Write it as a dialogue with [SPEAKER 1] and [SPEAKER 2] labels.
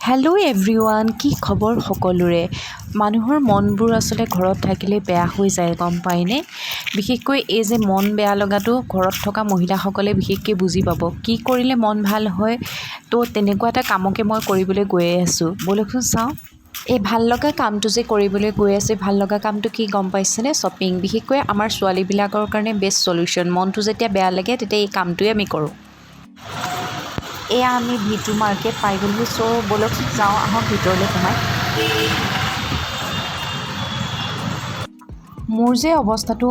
[SPEAKER 1] Hello' everyone, কি খবৰ সকলোৰে। মানুহৰ মনবোৰ আচলতে ঘৰত থাকিলে বেয়া হৈ যায়, গম পায়নে। বিশেষকৈ এই যে মন বেয়া লগাটো ঘৰত থকা মহিলাসকলে বিশেষকৈ বুজি পাব। কি কৰিলে মন ভাল হয়, তো তেনেকুৱা এটা কামকে মই কৰিবলৈ গৈ আছোঁ। ব'লকচোন চাওঁ। এই ভাল লগা কামটো যে কৰিবলৈ গৈ আছে, ভাল লগা কামটো কি গম পাইছেনে? শ্বপিং। বিশেষকৈ আমাৰ ছোৱালীবিলাকৰ কাৰণে বেষ্ট চলিউশ্যন। মনটো যেতিয়া বেয়া লাগে তেতিয়া এই কামটোৱে আমি কৰোঁ। এয়া আমি V2 মাৰ্কেট পাই গ'লোঁ। চ' ব'লকচোন যাওঁ, আহক ভিতৰলৈ সোমাই। মোৰ যে অৱস্থাটো